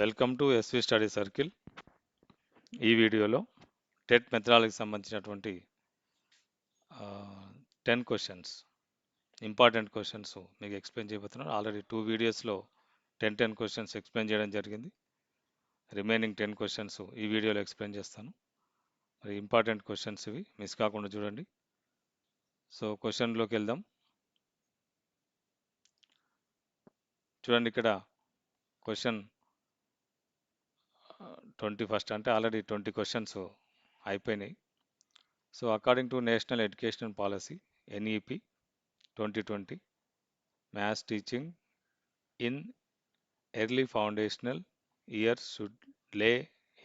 Welcome to SV study circle. ఈ వీడియోలో TET మెథడాలజీకి సంబంధించినటువంటి 10 క్వశ్చన్స్, ఇంపార్టెంట్ క్వశ్చన్స్ మీకు ఎక్స్ప్లెయిన్ చేయబోతున్నాను. ఆల్రెడీ 2 వీడియోస్లో 10 క్వశ్చన్స్ ఎక్స్ప్లెయిన్ చేయడం జరిగింది. రిమైనింగ్ 10 క్వశ్చన్స్ ఈ వీడియోలో ఎక్స్ప్లెయిన్ చేస్తాను. మరి ఇంపార్టెంట్ క్వశ్చన్స్ ఇవి, మిస్ కాకుండా చూడండి. సో క్వశ్చన్లోకి వెళ్దాం. చూడండి, ఇక్కడ క్వశ్చన్ 21 అంటే ఆల్రెడీ 20 క్వశ్చన్స్ అయిపోయినాయి. So according to national education policy NEP 2020, maths teaching in early foundational years should lay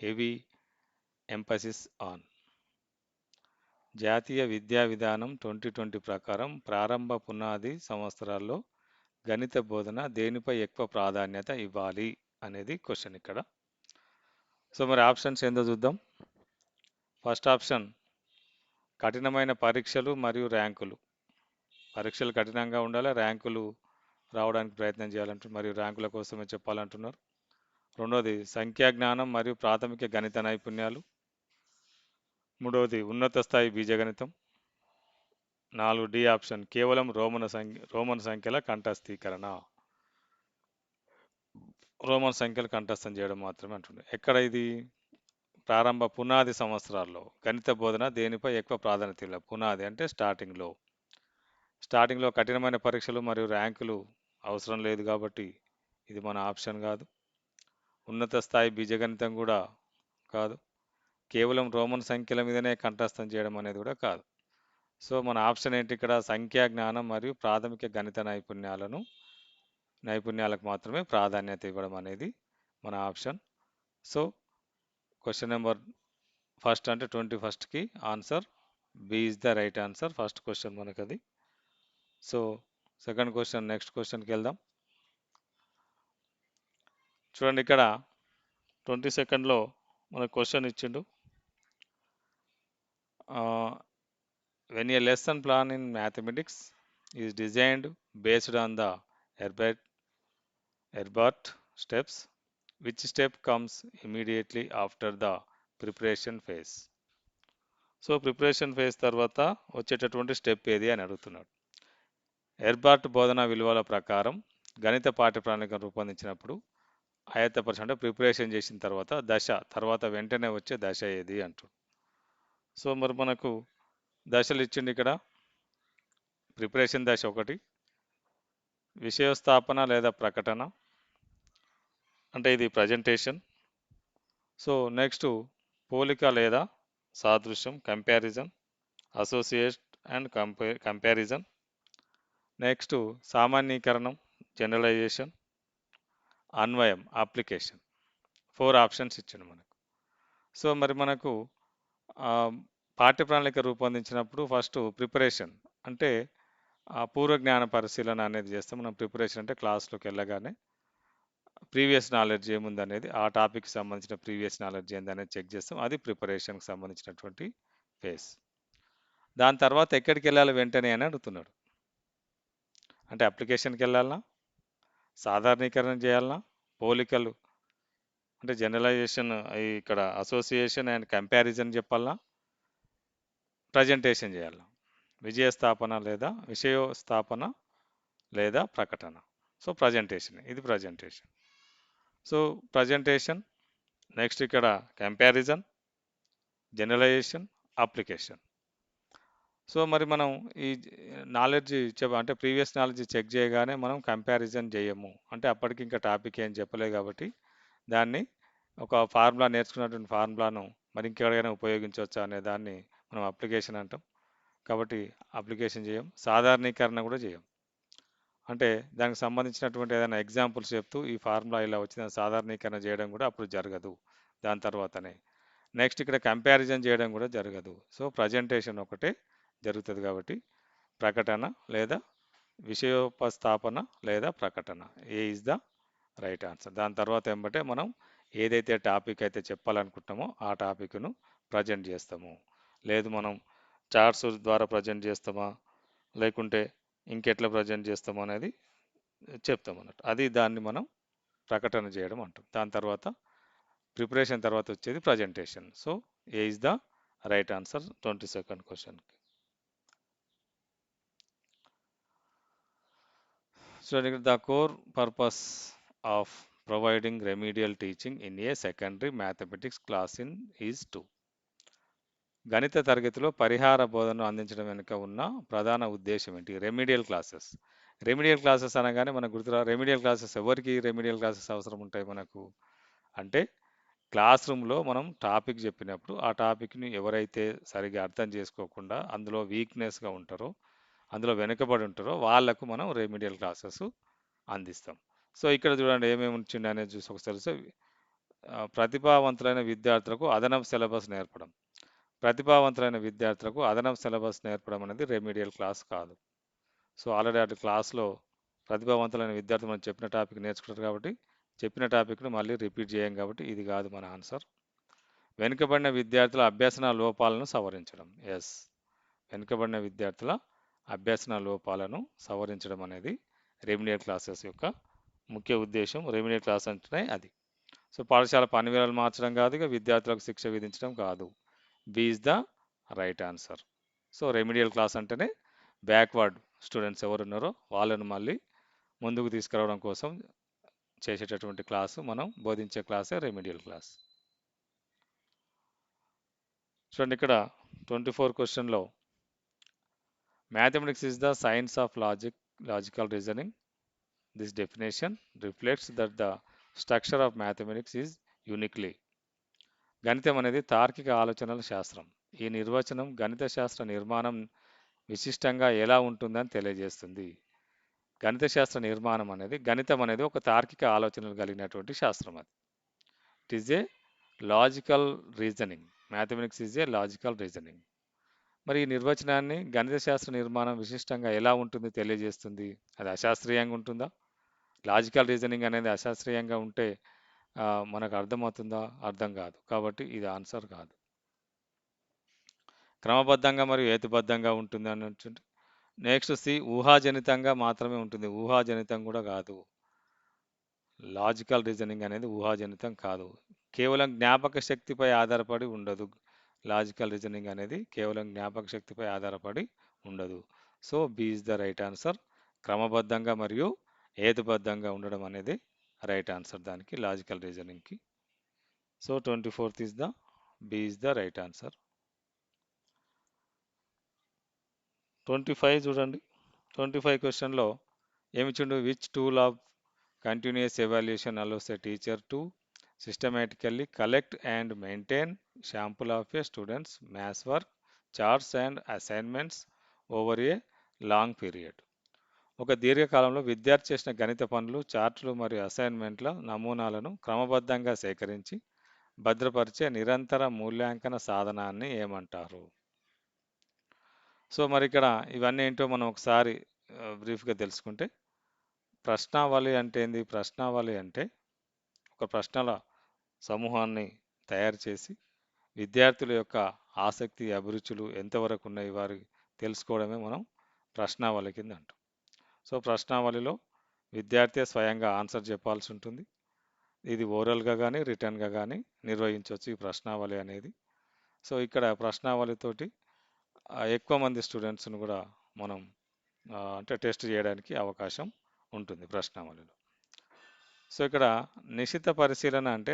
heavy emphasis on. జాతీయ విద్యా విధానం 2020 ప్రకారం ప్రారంభ పునాది సంవత్సరాల్లో గణిత బోధన దేనిపై ఎక్కువ ప్రాధాన్యత ఇవ్వాలి అనేది క్వశ్చన్ ఇక్కడ. సో మరి ఆప్షన్స్ ఏందో చూద్దాం. ఫస్ట్ ఆప్షన్ కఠినమైన పరీక్షలు మరియు ర్యాంకులు. పరీక్షలు కఠినంగా ఉండాలి, ర్యాంకులు రావడానికి ప్రయత్నం చేయాలంటారు, మరియు ర్యాంకుల కోసమే చెప్పాలంటున్నారు. రెండోది సంఖ్యా జ్ఞానం మరియు ప్రాథమిక గణిత నైపుణ్యాలు. మూడవది ఉన్నత స్థాయి బీజగణితం. 4D ఆప్షన్ కేవలం రోమన్ సంఖ్యల కంఠస్థీకరణ, రోమన్ సంఖ్యలు కంఠస్థం చేయడం మాత్రమే అంటుంది. ఎక్కడ ఇది? ప్రారంభ పునాది సంవత్సరాల్లో గణిత బోధన దేనిపై ఎక్కువ ప్రాధాన్యత ఇవ్వాలి. పునాది అంటే స్టార్టింగ్లో కఠినమైన పరీక్షలు మరియు ర్యాంకులు అవసరం లేదు కాబట్టి ఇది మన ఆప్షన్ కాదు. ఉన్నత స్థాయి బీజగణితం కూడా కాదు. కేవలం రోమన్ సంఖ్యల మీదనే కంఠస్థం చేయడం అనేది కూడా కాదు. సో మన ఆప్షన్ ఏంటి ఇక్కడ? సంఖ్యా జ్ఞానం మరియు ప్రాథమిక గణిత నైపుణ్యాలకు మాత్రమే ప్రాధాన్యత ఇవ్వడం అనేది మన option. So question number first అంటే 21కి answer B is the right answer. First question మనకు అది. సో సెకండ్ క్వశ్చన్, నెక్స్ట్ క్వశ్చన్కి వెళ్దాం. చూడండి, ఇక్కడ 22లో మనకు క్వశ్చన్ ఇచ్చిండు. When a lesson plan in mathematics is designed based on the Herbert steps, which step comes immediately after the preparation phase? So preparation phase తర్వాత వచ్చేటటువంటి స్టెప్ ఏది అని అడుగుతున్నాడు. హెర్బర్ట్ బోధనా విలువల ప్రకారం గణిత పాఠ్య ప్రణాళిక రూపొందించినప్పుడు ఆయత్తపరచ అంటే ప్రిపరేషన్ చేసిన తర్వాత వెంటనే వచ్చే దశ ఏది అంటాడు. సో మరి మనకు దశలు ఇచ్చిండు ఇక్కడ. ప్రిపరేషన్ దశ 1, విషయస్థాపన లేదా ప్రకటన, అంటే ఇది ప్రజెంటేషన్. సో నెక్స్ట్ పోలిక లేదా సాదృశ్యం, comparison, associate and comparison. Next సామాన్యీకరణం, జనరలైజేషన్, అన్వయం, అప్లికేషన్. 4 ఆప్షన్స్ ఇచ్చిండు మనకు. సో మరి మనకు పాఠ్య ప్రణాళిక రూపొందించినప్పుడు ఫస్ట్ ప్రిపరేషన్ అంటే పూర్వ జ్ఞాన పరిశీలన అనేది చేస్తాం. మనం ప్రిపరేషన్ అంటే క్లాస్లోకి వెళ్ళగానే ప్రీవియస్ నాలెడ్జ్ ఏముంది అనేది, ఆ టాపిక్కి సంబంధించిన ప్రీవియస్ నాలెడ్జ్ ఏందనేది చెక్ చేస్తాం. అది ప్రిపరేషన్కి సంబంధించినటువంటి ఫేజ్. దాని తర్వాత ఎక్కడికి వెళ్ళాలి వెంటనే అని అడుగుతున్నాడు. అంటే అప్లికేషన్కి వెళ్ళాలన్నా, సాధారణీకరణ చేయాలన్నా, పోలికలు అంటే జనరలైజేషన్, ఇక్కడ అసోసియేషన్ అండ్ కంపారిజన్ చెప్పాలన్నా, ప్రజెంటేషన్ చేయాలన్నా, విషయోస్థాపన లేదా ప్రకటన. సో ప్రజెంటేషన్, ఇది ప్రజెంటేషన్. సో ప్రజెంటేషన్, నెక్స్ట్ ఇక్కడ కంపారిజన్, జనరలైజేషన్, అప్లికేషన్. సో మరి మనం ఈ నాలెడ్జ్ అంటే ప్రీవియస్ నాలెడ్జ్ చెక్ చేయగానే మనం కంపారిజన్ చేయము, అంటే అప్పటికి ఇంకా టాపిక్ ఏం చెప్పలేదు కాబట్టి దాన్ని ఒక ఫార్ములా, నేర్చుకున్నటువంటి ఫార్ములాను మరి ఇంకెక్కడికైనా ఉపయోగించవచ్చా అనే దాన్ని మనం అప్లికేషన్ అంటాం. కాబట్టి అప్లికేషన్ చేయం. సాధారణీకరణ కూడా చేయం, అంటే దానికి సంబంధించినటువంటి ఏదైనా ఎగ్జాంపుల్స్ చెప్తూ ఈ ఫార్ములా ఇలా వచ్చిన సాధారణీకరణ చేయడం కూడా అప్పుడు జరగదు, దాని తర్వాతనే. నెక్స్ట్ ఇక్కడ కంపారిజన్ చేయడం కూడా జరగదు. సో ప్రజెంటేషన్ ఒకటే జరుగుతుంది కాబట్టి ప్రకటన లేదా విషయోపస్థాపన లేదా ప్రకటన, A is the right answer. దాని తర్వాత ఏమంటే మనం ఏదైతే టాపిక్ అయితే చెప్పాలనుకుంటున్నామో ఆ టాపిక్ను ప్రజెంట్ చేస్తాము. లేదు మనం చార్ట్స్ ద్వారా ప్రజెంట్ చేస్తామా, లేకుంటే ఇంకెట్లా ప్రజెంట్ చేస్తామో అనేది చెప్తాం అన్నట్టు. అది దాన్ని మనం ప్రకటన చేయడం అంటాం. దాని తర్వాత ప్రిపరేషన్ తర్వాత వచ్చేది presentation. So A is the right answer 22nd క్వశ్చన్కి. So the core purpose of providing remedial teaching in a secondary mathematics class in is to గణిత తరగతిలో పరిహార బోధనను అందించడం వెనుక ఉన్న ప్రధాన ఉద్దేశం ఏంటి? Remedial classes. రెమిడియల్ క్లాసెస్ అనగానే మనకు గుర్తురా, రెమిడియల్ క్లాసెస్ ఎవరికి రెమిడియల్ క్లాసెస్ అవసరం ఉంటాయి మనకు అంటే, క్లాస్ రూమ్లో మనం టాపిక్ చెప్పినప్పుడు ఆ టాపిక్ని ఎవరైతే సరిగా అర్థం చేసుకోకుండా అందులో వీక్నెస్గా ఉంటారో, అందులో వెనుకబడి ఉంటారో వాళ్ళకు మనం రెమిడియల్ క్లాసెస్ అందిస్తాం. సో ఇక్కడ చూడండి ఏమేమి ఉంచిండి అనేది చూసి ఒకసారి చూస్తే, ప్రతిభావంతులైన విద్యార్థులకు అదనపు సిలబస్ నేర్పడం. ప్రతిభావంతులైన విద్యార్థులకు అదనపు సిలబస్ నేర్పడం అనేది రెమిడియల్ క్లాస్ కాదు. సో ఆల్రెడీ అటు క్లాస్లో ప్రతిభావంతులైన విద్యార్థులు మనం చెప్పిన టాపిక్ నేర్చుకుంటారు కాబట్టి చెప్పిన టాపిక్ను మళ్ళీ రిపీట్ చేయం కాబట్టి ఇది కాదు మన ఆన్సర్. వెనుకబడిన విద్యార్థుల అభ్యసన లోపాలను సవరించడం. ఎస్, వెనుకబడిన విద్యార్థుల అభ్యసన లోపాలను సవరించడం అనేది రెమిడియల్ క్లాసెస్ యొక్క ముఖ్య ఉద్దేశం. రెమిడియల్ క్లాస్ అంటేనే అది. సో పాఠశాల పనివేళలు మార్చడం కాదు, ఇక విద్యార్థులకు శిక్ష విధించడం కాదు. B is the right answer. So remedial class అంటేనే బ్యాక్వర్డ్ స్టూడెంట్స్ ఎవరు ఉన్నారో వాళ్ళను మళ్ళీ ముందుకు తీసుకురావడం కోసం చేసేటటువంటి క్లాసు, మనం బోధించే క్లాసే రెమిడియల్ క్లాస్. చూడండి ఇక్కడ 24 క్వశ్చన్లో mathematics is the science of logical reasoning. This definition reflects that the structure of mathematics is uniquely. గణితం అనేది తార్కిక ఆలోచనల శాస్త్రం. ఈ నిర్వచనం గణిత శాస్త్ర నిర్మాణం విశిష్టంగా ఎలా ఉంటుందని తెలియజేస్తుంది. గణిత శాస్త్ర నిర్మాణం అనేది, గణితం అనేది ఒక తార్కిక ఆలోచనలు కలిగినటువంటి శాస్త్రం. అది it is a logical reasoning. Mathematics is a logical reasoning. మరి ఈ నిర్వచనాన్ని గణిత శాస్త్ర నిర్మాణం విశిష్టంగా ఎలా ఉంటుంది తెలియజేస్తుంది. అది అశాస్త్రీయంగా ఉంటుందా? లాజికల్ రీజనింగ్ అనేది అశాస్త్రీయంగా ఉంటే మనకు అర్థమవుతుందా? అర్థం కాదు. కాబట్టి ఇది ఆన్సర్ కాదు. క్రమబద్ధంగా మరియు హేతుబద్ధంగా ఉంటుంది అని. నెక్స్ట్ సి, ఊహాజనితంగా మాత్రమే ఉంటుంది. ఊహాజనితం కూడా కాదు. లాజికల్ రీజనింగ్ అనేది ఊహాజనితం కాదు. కేవలం జ్ఞాపక శక్తిపై ఆధారపడి ఉండదు. లాజికల్ రీజనింగ్ అనేది కేవలం జ్ఞాపక శక్తిపై ఆధారపడి ఉండదు. So B is the right answer. క్రమబద్ధంగా మరియు హేతుబద్ధంగా ఉండడం అనేది రైట్ ఆన్సర్ దానికి, లాజికల్ రీజనింగ్కి. So 24th is the B is the right answer. 25 చూడండి. 25 క్వశ్చన్లో ఏమి చూడు, which tool of continuous evaluation allows a teacher to systematically collect and maintain sample of a student's maths work, charts and assignments over a long period. ఒక దీర్ఘకాలంలో విద్యార్థి చేసిన గణిత పనులు, చార్టులు మరియు అసైన్మెంట్ల నమూనాలను క్రమబద్ధంగా సేకరించి భద్రపరిచే నిరంతర మూల్యాంకన సాధనాన్ని ఏమంటారు? సో మరి ఇక్కడ ఇవన్నీ ఏంటో మనం ఒకసారి బ్రీఫ్గా తెలుసుకుంటే, ప్రశ్నావళి అంటే ఏంది? ప్రశ్నావళి అంటే ఒక ప్రశ్నల సమూహాన్ని తయారు చేసి విద్యార్థుల యొక్క ఆసక్తి, అభిరుచులు ఎంతవరకు ఉన్నాయి వారికి తెలుసుకోవడమే మనం ప్రశ్నావళి కింద అంటాం. సో ప్రశ్నావళిలో విద్యార్థి స్వయంగా ఆన్సర్ చెప్పాల్సి ఉంటుంది. ఇది ఓరల్గా కానీ రిటర్న్గా కానీ నిర్వహించవచ్చు ఈ ప్రశ్నావళి అనేది. సో ఇక్కడ ప్రశ్నావళితోటి ఎక్కువ మంది స్టూడెంట్స్ను కూడా మనం అంటే టెస్ట్ చేయడానికి అవకాశం ఉంటుంది ప్రశ్నావళిలో. సో ఇక్కడ నిశిత పరిశీలన అంటే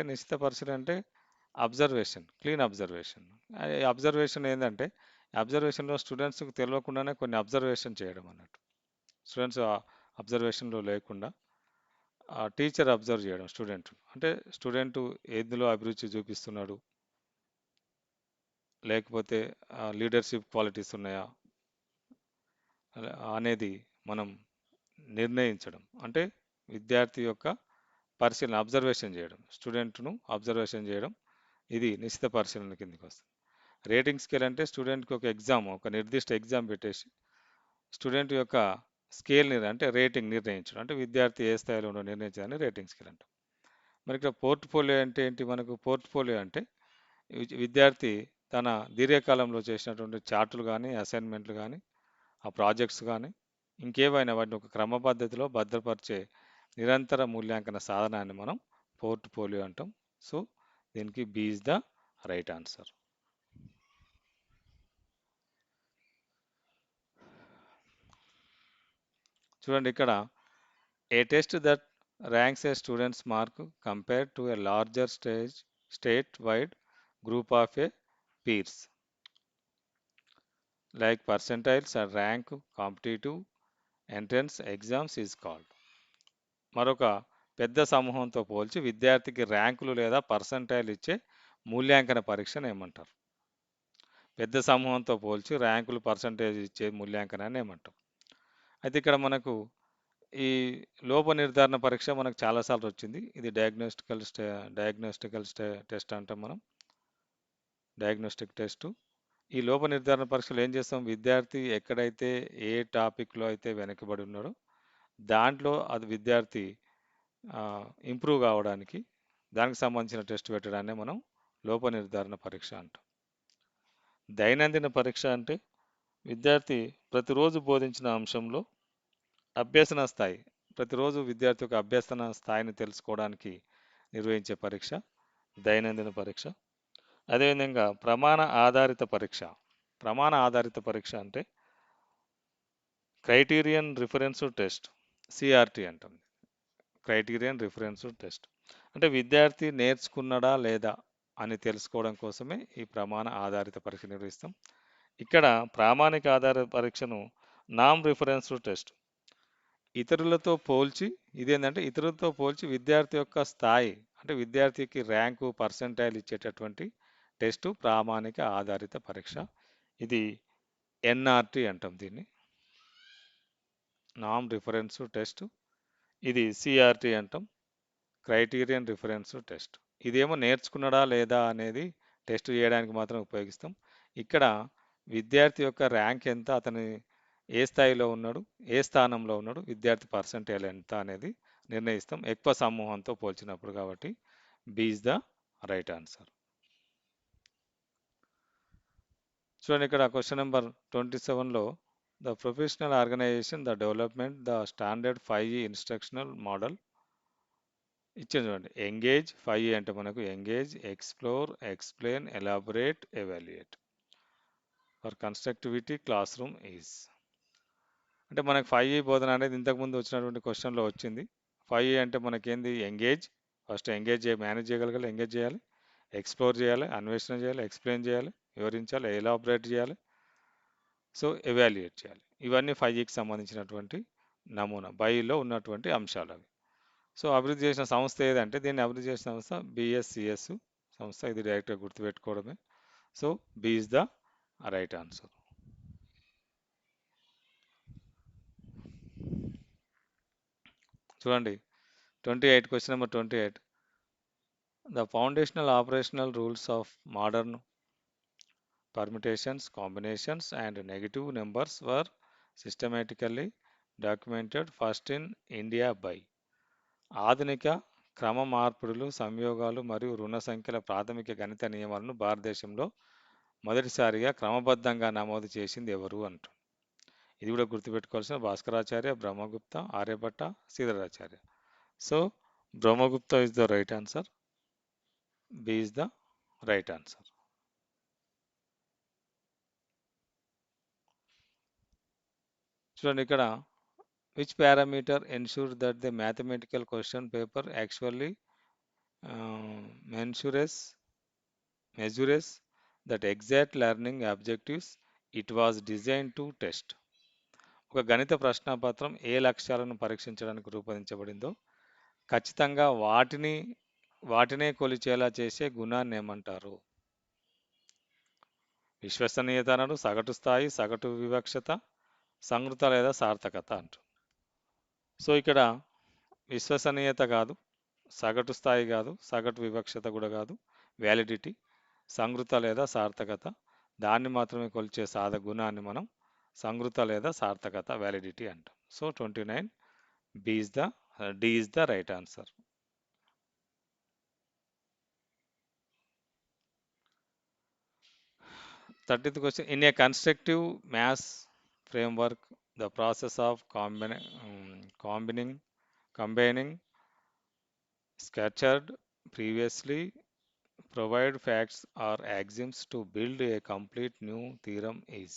అబ్జర్వేషన్, క్లీన్ అబ్జర్వేషన్. అబ్జర్వేషన్ ఏంటంటే, అబ్జర్వేషన్లో స్టూడెంట్స్కి తెలియకుండానే కొన్ని అబ్జర్వేషన్ చేయడం అన్నట్టు. స్టూడెంట్స్ అబ్జర్వేషన్లో లేకుండా టీచర్ అబ్జర్వ్ చేయడం స్టూడెంట్. అంటే స్టూడెంట్ ఎందులో అభిరుచి చూపిస్తున్నాడు, లేకపోతే లీడర్షిప్ క్వాలిటీస్ ఉన్నాయా అనేది మనం నిర్ణయించడం. అంటే విద్యార్థి యొక్క పరిశీలన, అబ్జర్వేషన్ చేయడం, స్టూడెంట్ను అబ్జర్వేషన్ చేయడం, ఇది నిశ్చిత పరిశీలన కిందకి వస్తుంది. రేటింగ్ స్కేల్ అంటే స్టూడెంట్కి ఒక ఎగ్జామ్, ఒక నిర్దిష్ట ఎగ్జామ్ పెట్టేసి స్టూడెంట్ యొక్క స్కేల్ అంటే రేటింగ్ నిర్ణయించడం, అంటే విద్యార్థి ఏ స్థాయిలో ఉండో నిర్ణయించడాన్ని రేటింగ్ స్కేల్ అంటాం. మరి ఇక్కడ పోర్ట్ఫోలియో అంటే ఏంటి? మనకు పోర్ట్ఫోలియో అంటే విద్యార్థి తన దీర్ఘకాలంలో చేసినటువంటి చార్టులు కానీ, అసైన్మెంట్లు కానీ, ఆ ప్రాజెక్ట్స్ కానీ ఇంకేవైనా వాటిని ఒక క్రమ పద్ధతిలో భద్రపరిచే నిరంతర మూల్యాంకన సాధనాన్ని మనం పోర్ట్ఫోలియో అంటాం. సో దీనికి B is the right answer. చూడండి ఇక్కడ, a test that ranks a students mark compared to a larger state wide group of a peers like percentiles or rank competitive entrance exams is called. మరొక పెద్ద సమూహంతో పోల్చి విద్యార్థికి ర్యాంకులు లేదా percentile ఇచ్చే మూల్యాంకన పరీక్షను ఏమంటారు? పెద్ద సమూహంతో పోల్చి ర్యాంకులు పర్సంటేజ్ ఇచ్చే మూల్యాంకనాన్ని ఏమంటాం? అయితే ఇక్కడ మనకు ఈ లోప నిర్ధారణ పరీక్ష మనకు చాలాసార్లు వచ్చింది. ఇది డయాగ్నోస్టికల్ టెస్ట్ అంటాం మనం, డయాగ్నోస్టిక్ టెస్ట్. ఈ లోప నిర్ధారణ పరీక్షలు ఏం చేస్తాం, విద్యార్థి ఎక్కడైతే ఏ టాపిక్లో అయితే వెనకబడి ఉన్నాడో దాంట్లో అది విద్యార్థి ఇంప్రూవ్ కావడానికి దానికి సంబంధించిన టెస్ట్ పెట్టడాన్ని మనం లోప నిర్ధారణ పరీక్ష అంటాం. దైనందిన పరీక్ష అంటే విద్యార్థి ప్రతిరోజు బోధించిన అంశంలో అభ్యసన స్థాయి, ప్రతిరోజు విద్యార్థి యొక్క అభ్యసన స్థాయిని తెలుసుకోవడానికి నిర్వహించే పరీక్ష దైనందిన పరీక్ష. అదేవిధంగా ప్రమాణ ఆధారిత పరీక్ష. ప్రమాణ ఆధారిత పరీక్ష అంటే క్రైటీరియన్ రిఫరెన్స్ టెస్ట్, సిఆర్టీ అంటాం. క్రైటీరియన్ రిఫరెన్స్ టెస్ట్ అంటే విద్యార్థి నేర్చుకున్నాడా లేదా అని తెలుసుకోవడం కోసమే ఈ ప్రమాణ ఆధారిత పరీక్ష నిర్వహిస్తాం. ఇక్కడ ప్రామాణిక ఆధారిత పరీక్షను నామ్ రిఫరెన్స్ టెస్ట్, ఇతరులతో పోల్చి, ఇదేంటంటే ఇతరులతో పోల్చి విద్యార్థి యొక్క స్థాయి అంటే విద్యార్థికి ర్యాంకు పర్సెంటైల్ ఇచ్చేటటువంటి టెస్టు ప్రామాణిక ఆధారిత పరీక్ష. ఇది ఎన్ఆర్టీ అంటాం దీన్ని, నామ్ రిఫరెన్స్ టెస్ట్. ఇది సిఆర్టీ అంటాం, క్రైటీరియన్ రిఫరెన్స్ టెస్ట్. ఇదేమో నేర్చుకున్నాడా లేదా అనేది టెస్ట్ చేయడానికి మాత్రం ఉపయోగిస్తాం. ఇక్కడ విద్యార్థి యొక్క ర్యాంక్ ఎంత, అతని ఏ స్థాయిలో ఉన్నాడు, ఏ స్థానంలో ఉన్నాడు, విద్యార్థి పర్సెంటేజ్ ఎంత అనేది నిర్ణయిస్తాం ఎక్కువ సమూహంతో పోల్చినప్పుడు. కాబట్టి B is the right answer. చూడండి ఇక్కడ క్వశ్చన్ నెంబర్ 27లో, the professional organisation the development the standard 5E instructional model ఇచ్చింది. చూడండి, ఎంగేజ్ 5E అంటే మనకు engage, explore, explain, elaborate, evaluate. For constructivity classroom is అంటే మనకు 5E బోధన అనేది ఇంతకుముందు వచ్చినటువంటి క్వశ్చన్లో వచ్చింది. 5E అంటే మనకేంది, ఎంగేజ్, ఫస్ట్ ఎంగేజ్ మేనేజ్ చేయగలగాలి, ఎంగేజ్ చేయాలి, ఎక్స్ప్లోర్ చేయాలి, అన్వేషణ చేయాలి, ఎక్స్ప్లెయిన్ చేయాలి, వివరించాలి, ఎలాబొరేట్ చేయాలి, సో ఎవాల్యుయేట్ చేయాలి. ఇవన్నీ 5Eకి సంబంధించినటువంటి నమూనా, బైలో ఉన్నటువంటి అంశాలు అవి. సో అభివృద్ధి చేసిన సంస్థ ఏదంటే, దీన్ని అభివృద్ధి చేసిన సంస్థ బిఎస్సిఎస్ సంస్థ. ఇది డైరెక్ట్గా గుర్తుపెట్టుకోవడమే. So B is the right answer. చూడండి 28, question number 28. The foundational operational rules of modern permutations, combinations and negative numbers were systematically documented first in India by. ఆధునిక క్రమ మార్పిడులు, సంయోగాలు మరియు రుణ సంఖ్యల ప్రాథమిక గణిత నియమాలను భారతదేశంలో మొదటిసారిగా క్రమబద్ధంగా నమోదు చేసింది ఎవరు అంటారు. ఇది కూడా గుర్తుపెట్టుకోవాల్సిన, Bhaskaracharya, Brahmagupta, Aryabhatta, Sridharacharya. So Brahmagupta is the right answer. B is the right answer. చూడండి ఇక్కడ, which parameter ensure that the mathematical question paper actually measures that exact learning objectives it was designed to test. ఒక గణిత ప్రశ్నాపత్రం ఏ లక్ష్యాలను పరీక్షించడానికి రూపొందించబడిందో ఖచ్చితంగా వాటినే కొలిచేలా చేసే గుణాన్ని ఏమంటారు? విశ్వసనీయత అన్నాడు, సగటు స్థాయి, సగటు వివక్షత, సంగృత లేదా సార్థకత అంటారు. సో ఇక్కడ విశ్వసనీయత కాదు, సగటు స్థాయి కాదు, సగటు వివక్షత కూడా కాదు, వ్యాలిడిటీ, సంగృత లేదా సార్థకత, దాన్ని మాత్రమే కొలిచే గుణాన్ని మనం సంగృత లేదా సార్థకత, వ్యాలిడిటీ అంటాం. So 29 D is the right answer. Thirtieth question, in a constructive maths framework the process of combining Combining scattered previously provide facts or axioms to build a complete new theorem is.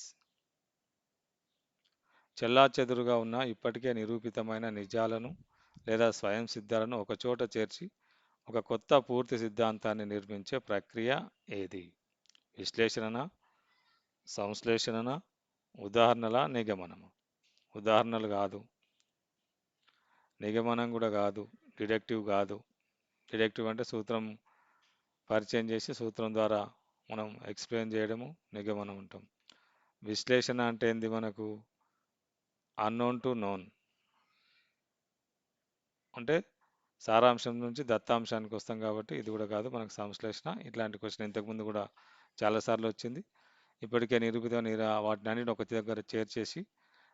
చెల్లాచెదురుగా ఉన్న ఇప్పటికే నిరూపితమైన నిజాలను లేదా స్వయం సిద్ధాలను ఒకచోట చేర్చి ఒక కొత్త పూర్తి సిద్ధాంతాన్ని నిర్మించే ప్రక్రియ ఏది? విశ్లేషణ, సంశ్లేషణ, ఉదాహరణల, నిగమనము. ఉదాహరణలు కాదు, నిగమనం కూడా కాదు, డిడక్టివ్ కాదు. డిడక్టివ్ అంటే సూత్రం పరిచయం చేసి సూత్రం ద్వారా మనం ఎక్స్ప్లెయిన్ చేయడము నిగమనం ఉంటాం. విశ్లేషణ అంటే ఏంది? మనకు అన్నోన్ టు నోన్ అంటే సారాంశం నుంచి దత్తాంశానికి వస్తాం కాబట్టి ఇది కూడా కాదు. మనకు సంశ్లేషణ ఇట్లాంటి క్వశ్చన్ ఇంతకుముందు కూడా చాలాసార్లు వచ్చింది. ఇప్పటికే నిరూపితమైన వాటిని అన్నిటి ఒక దగ్గర చేర్చేసి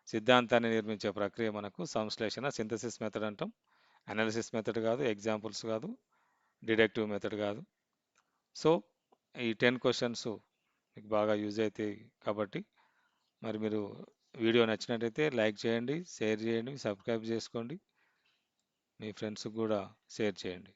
సిద్ధాంతాన్ని నిర్మించే ప్రక్రియ మనకు సంశ్లేషణ, సింథసిస్ మెథడ్ అంటాం. అనాలిసిస్ మెథడ్ కాదు, ఎగ్జాంపుల్స్ కాదు, డిడక్టివ్ మెథడ్ కాదు. సో ఈ 10 క్వశ్చన్స్ మీకు బాగా యూజ్ అవుతాయి కాబట్టి మరి మీరు వీడియో నచ్చినట్టయితే లైక్ చేయండి, షేర్ చేయండి, సబ్స్క్రైబ్ చేసుకోండి, మీ ఫ్రెండ్స్కి కూడా షేర్ చేయండి.